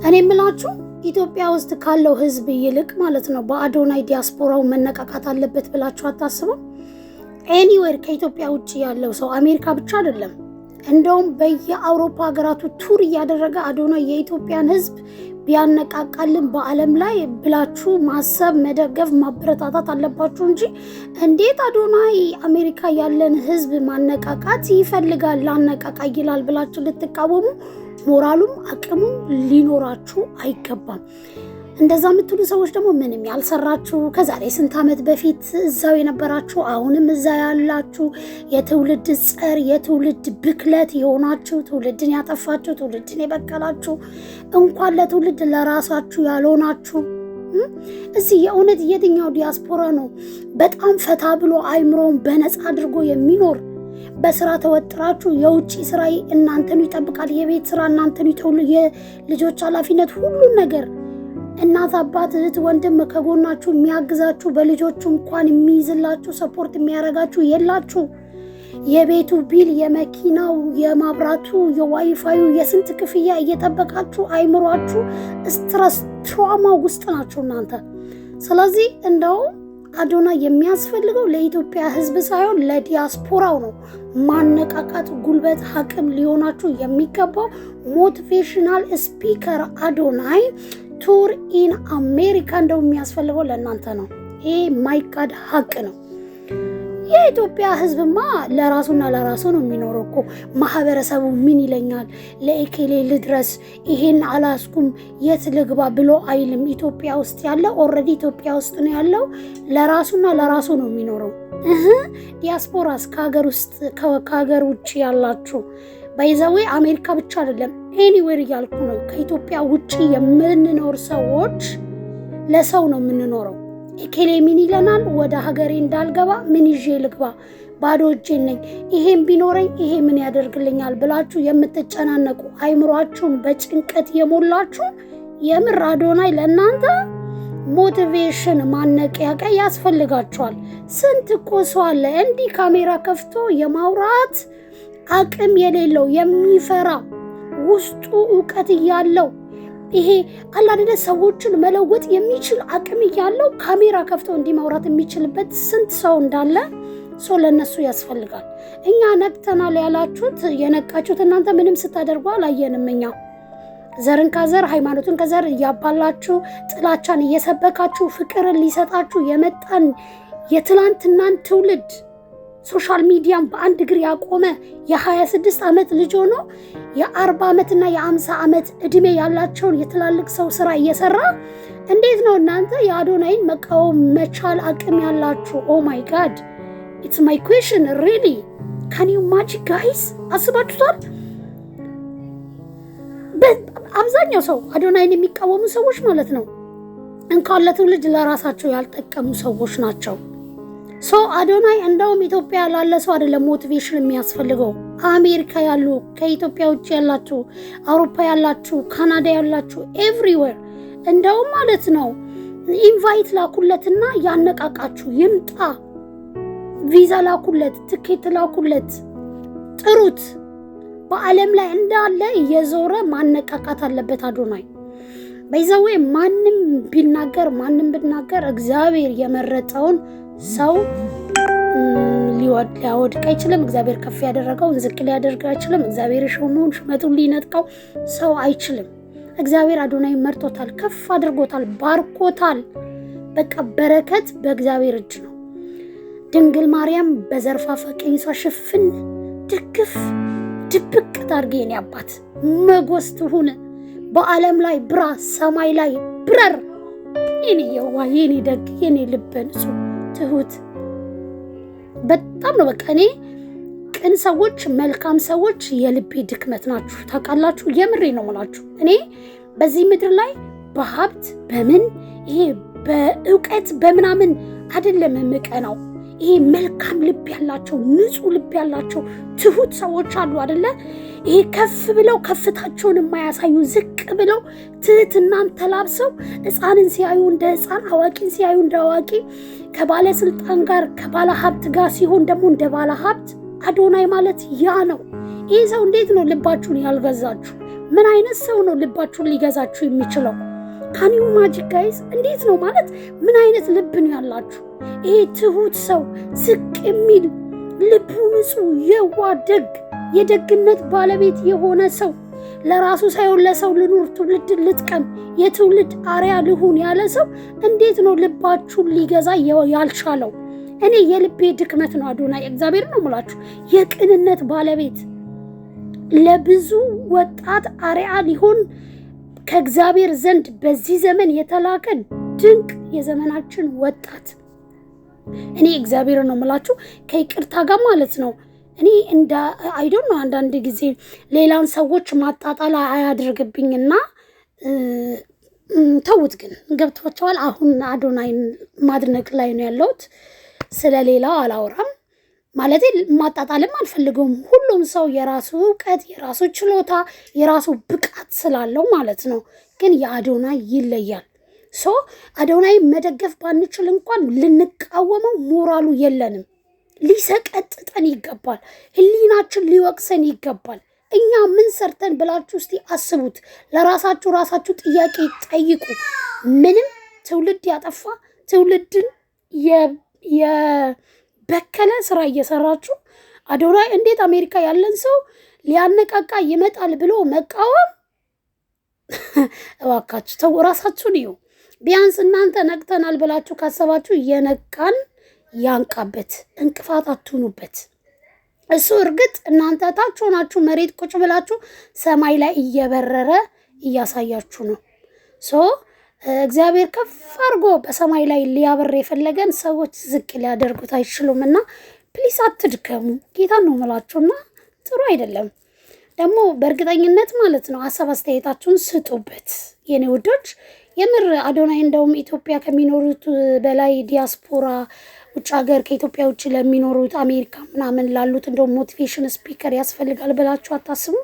እኔ የምላችሁ ኢትዮጵያ ውስጥ ካለው ህዝብ ይልቅ ማለት ነው በአዶናይ ዲያስፖራው መነቃቃት አለበት ብላችሁ አታስቡ? ኤኒዌር ከኢትዮጵያ ውጭ ያለው ሰው አሜሪካ ብቻ አይደለም፣ እንደውም በየአውሮፓ ሀገራቱ ቱር እያደረገ አዶናይ የኢትዮጵያን ህዝብ ቢያነቃቃልን በአለም ላይ ብላችሁ ማሰብ፣ መደገፍ፣ ማበረታታት አለባችሁ እንጂ እንዴት አዶናይ አሜሪካ ያለን ህዝብ ማነቃቃት ይፈልጋል ላነቃቃ ይላል ብላችሁ ልትቃወሙ ሞራሉም አቅሙ ሊኖራችሁ አይገባም። እንደዛ የምትሉ ሰዎች ደግሞ ምንም ያልሰራችሁ ከዛሬ ስንት ዓመት በፊት እዛው የነበራችሁ አሁንም እዛ ያላችሁ የትውልድ ጸር የትውልድ ብክለት የሆናችሁ ትውልድን ያጠፋችሁ ትውልድን የበቀላችሁ እንኳን ለትውልድ ለራሳችሁ ያልሆናችሁ እዚህ የእውነት የትኛው ዲያስፖራ ነው በጣም ፈታ ብሎ አይምሮውን በነፃ አድርጎ የሚኖር? በስራ ተወጥራችሁ የውጪ ስራ እናንተን ይጠብቃል፣ የቤት ስራ እናንተን ይተውሉ፣ የልጆች ኃላፊነት ሁሉን ነገር እናት አባት እህት ወንድም ከጎናችሁ የሚያግዛችሁ በልጆቹ እንኳን የሚይዝላችሁ ሰፖርት የሚያረጋችሁ የላችሁ። የቤቱ ቢል የመኪናው የማብራቱ የዋይፋዩ የስንት ክፍያ እየጠበቃችሁ አይምሯችሁ ስትረስ ትራውማ ውስጥ ናችሁ እናንተ። ስለዚህ እንደው አዶናይ የሚያስፈልገው ለኢትዮጵያ ህዝብ ሳይሆን ለዲያስፖራው ነው። ማነቃቃት ጉልበት አቅም ሊሆናችሁ የሚገባው ሞቲቬሽናል ስፒከር አዶናይ ቱር ኢን አሜሪካ እንደው የሚያስፈልገው ለእናንተ ነው። ይሄ ማይካድ ሀቅ ነው። የኢትዮጵያ ህዝብማ ለራሱና ለራሱ ነው የሚኖረው እኮ። ማህበረሰቡ ምን ይለኛል፣ ለኤኬሌ ልድረስ፣ ይሄን አላስኩም፣ የት ልግባ ብሎ አይልም። ኢትዮጵያ ውስጥ ያለ ኦልሬዲ ኢትዮጵያ ውስጥ ነው ያለው፣ ለራሱና ለራሱ ነው የሚኖረው። ዲያስፖራስ ከሀገር ውስጥ ከሀገር ውጭ ያላችሁ ባይዛዌ አሜሪካ ብቻ አይደለም ኤኒዌር እያልኩ ነው። ከኢትዮጵያ ውጭ የምንኖር ሰዎች ለሰው ነው የምንኖረው። ኤኬሌ ምን ይለናል፣ ወደ ሀገሬ እንዳልገባ ምን ይዤ ልግባ፣ ባዶ እጄን ነኝ፣ ይሄን ቢኖረኝ ይሄ ምን ያደርግልኛል ብላችሁ የምትጨናነቁ አይምሯችሁን በጭንቀት የሞላችሁ የምር አዶናይ ለእናንተ ሞቲቬሽን ማነቂያ ያስፈልጋችኋል። ስንት እኮ ሰው አለ እንዲህ ካሜራ ከፍቶ የማውራት አቅም የሌለው የሚፈራ ውስጡ እውቀት እያለው ይሄ አላደለ ሰዎችን መለወጥ የሚችል አቅም እያለው ካሜራ ከፍቶ እንዲህ ማውራት የሚችልበት ስንት ሰው እንዳለ ሰው ለነሱ ያስፈልጋል። እኛ ነቅተናል ያላችሁት የነቃችሁት እናንተ ምንም ስታደርጉ አላየንም። እኛ ዘርን ከዘር ሃይማኖትን ከዘር እያባላችሁ ጥላቻን እየሰበካችሁ ፍቅርን ሊሰጣችሁ የመጣን የትላንትናን ትውልድ ሶሻል ሚዲያን በአንድ እግር ያቆመ የ26 ዓመት ልጅ ሆኖ የ40 ዓመትና የ50 ዓመት እድሜ ያላቸውን የትላልቅ ሰው ስራ እየሰራ እንዴት ነው እናንተ የአዶናይን መቃወም መቻል አቅም ያላችሁ? ኦ ማይ ጋድ ኢትስ ማይ ኩዌሽን ሪሊ ካን ዩ ኢማጂን ጋይስ? አስባችሁታል? አብዛኛው ሰው አዶናይን የሚቃወሙ ሰዎች ማለት ነው እንኳን ለትውልድ ለራሳቸው ያልጠቀሙ ሰዎች ናቸው። ሶ አዶናይ እንደውም ኢትዮጵያ ላለ ሰው አይደለም ሞቲቬሽን የሚያስፈልገው። አሜሪካ ያሉ ከኢትዮጵያ ውጭ ያላችሁ አውሮፓ ያላችሁ ካናዳ ያላችሁ ኤቭሪዌር እንደውም ማለት ነው ኢንቫይት ላኩለትና ያነቃቃችሁ ይምጣ። ቪዛ ላኩለት፣ ትኬት ላኩለት፣ ጥሩት። በአለም ላይ እንዳለ እየዞረ ማነቃቃት አለበት አዶናይ። በይዘዌ ማንም ብናገር እግዚአብሔር የመረጠውን ሰው ሊያወድቅ አይችልም። እግዚአብሔር ከፍ ያደረገውን ዝቅ ሊያደርግ አይችልም። እግዚአብሔር የሾመውን ሹመቱን ሊነጥቀው ሰው አይችልም። እግዚአብሔር አዶናይ መርጦታል፣ ከፍ አድርጎታል፣ ባርኮታል። በቃ በረከት በእግዚአብሔር እጅ ነው። ድንግል ማርያም በዘርፋፋ ቀሚሷ ሽፍን ድግፍ ድብቅ ታርጌ የኔ አባት መጎስ ትሁን። በአለም ላይ ብራ፣ ሰማይ ላይ ብረር። የኔ የዋ የኔ ደግ የኔ ልበ ንጹህ ትሁት በጣም ነው። በቃ እኔ ቅን ሰዎች መልካም ሰዎች የልቤ ድክመት ናችሁ ታውቃላችሁ። የምሬ ነው የምላችሁ። እኔ በዚህ ምድር ላይ በሀብት በምን ይሄ በእውቀት በምናምን አይደለም የምቀናው። ይሄ መልካም ልብ ያላቸው ንጹህ ልብ ያላቸው ትሁት ሰዎች አሉ አይደለ? ይሄ ከፍ ብለው ከፍታቸውን የማያሳዩ ዝቅ ብለው ትህትናን ተላብሰው ሕፃንን ሲያዩ እንደ ሕፃን አዋቂን ሲያዩ እንደ አዋቂ ከባለስልጣን ጋር ከባለ ሀብት ጋር ሲሆን ደግሞ እንደ ባለ ሀብት አዶናይ ማለት ያ ነው። ይህ ሰው እንዴት ነው ልባችሁን ያልገዛችሁ? ምን አይነት ሰው ነው ልባችሁን ሊገዛችሁ የሚችለው? ካኒው ማጂክ ጋይስ እንዴት ነው ማለት ምን አይነት ልብ ነው ያላችሁ? ይሄ ትሁት ሰው ዝቅ የሚል ልቡ ንጹህ የዋህ የደግነት ባለቤት የሆነ ሰው ለራሱ ሳይሆን ለሰው ልኑር ትውልድን ልጥቀም የትውልድ አርያ ልሁን ያለ ሰው እንዴት ነው ልባችሁን ሊገዛ ያልቻለው? እኔ የልቤ ድክመት ነው አዶናይ እግዚአብሔር ነው የምላችሁ። የቅንነት ባለቤት ለብዙ ወጣት አርያ ሊሆን ከእግዚአብሔር ዘንድ በዚህ ዘመን የተላከ ድንቅ የዘመናችን ወጣት እኔ እግዚአብሔር ነው የምላችሁ። ከይቅርታ ጋር ማለት ነው እኔ እንደ አይዶን ነው አንዳንድ ጊዜ ሌላን ሰዎች ማጣጣል አያድርግብኝና ተውት። ግን ገብቷቸዋል። አሁን አዶናይን ማድነቅ ላይ ነው ያለሁት። ስለሌላው አላወራም ማለት ማጣጣልም አልፈልገውም። ሁሉም ሰው የራሱ እውቀት የራሱ ችሎታ የራሱ ብቃት ስላለው ማለት ነው። ግን የአዶናይ ይለያል። አዶናይ መደገፍ ባንችል እንኳን ልንቃወመው ሞራሉ የለንም። ሊሰቀጥጠን ይገባል። ህሊናችን ሊወቅሰን ይገባል። እኛ ምን ሰርተን ብላችሁ እስቲ አስቡት። ለራሳችሁ ጥያቄ ጠይቁ። ምንም ትውልድ ያጠፋ ትውልድን የበከለ ስራ እየሰራችሁ አዶናይ እንዴት አሜሪካ ያለን ሰው ሊያነቃቃ ይመጣል ብሎ መቃወም? እባካችሁ ተው፣ ራሳችሁን እዩ። ቢያንስ እናንተ ነቅተናል ብላችሁ ካሰባችሁ የነቃን ያንቃበት፣ እንቅፋት አትሁኑበት። እሱ እርግጥ እናንተ ታች ሆናችሁ መሬት ቁጭ ብላችሁ ሰማይ ላይ እየበረረ እያሳያችሁ ነው። እግዚአብሔር ከፍ አድርጎ በሰማይ ላይ ሊያበር የፈለገን ሰዎች ዝቅ ሊያደርጉት አይችሉምና ፕሊስ አትድከሙ። ጌታን ነው የምላችሁና ጥሩ አይደለም ደግሞ በእርግጠኝነት ማለት ነው። ሀሳብ አስተያየታችሁን ስጡበት የኔ ውዶች። የምር አዶናይ እንደውም ኢትዮጵያ ከሚኖሩት በላይ ዲያስፖራ ውጭ ሀገር ከኢትዮጵያ ውጭ ለሚኖሩት አሜሪካ ምናምን ላሉት እንደውም ሞቲቬሽን ስፒከር ያስፈልጋል ብላችሁ አታስቡ?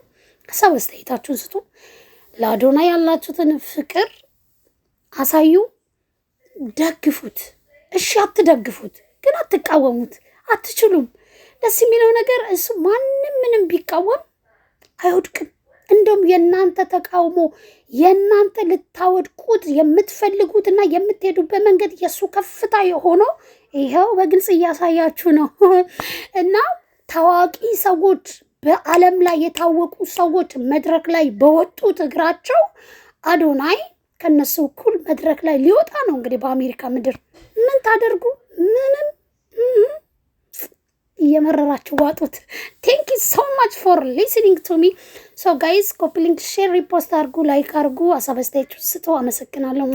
ሀሳብ አስተያየታችሁን ስጡ። ለአዶናይ ያላችሁትን ፍቅር አሳዩ፣ ደግፉት። እሺ አትደግፉት፣ ግን አትቃወሙት። አትችሉም። ደስ የሚለው ነገር እሱ ማንም ምንም ቢቃወም አይወድቅም። እንደውም የእናንተ ተቃውሞ የእናንተ ልታወድቁት የምትፈልጉትና የምትሄዱበት መንገድ የእሱ ከፍታ የሆነው ይኸው በግልጽ እያሳያችሁ ነው። እና ታዋቂ ሰዎች በዓለም ላይ የታወቁ ሰዎች መድረክ ላይ በወጡት እግራቸው አዶናይ ከነሱ እኩል መድረክ ላይ ሊወጣ ነው። እንግዲህ በአሜሪካ ምድር ምን ታደርጉ? ምንም እየመረራችሁ ዋጡት። ቴንክ ዩ ሶ ማች ፎር ሊስኒንግ ቱ ሚ። ሶ ጋይስ ኮፒ ሊንክ፣ ሼር፣ ሪፖስት አድርጉ፣ ላይክ አድርጉ፣ ሀሳብ አስተያየት ስጡ። አመሰግናለሁ።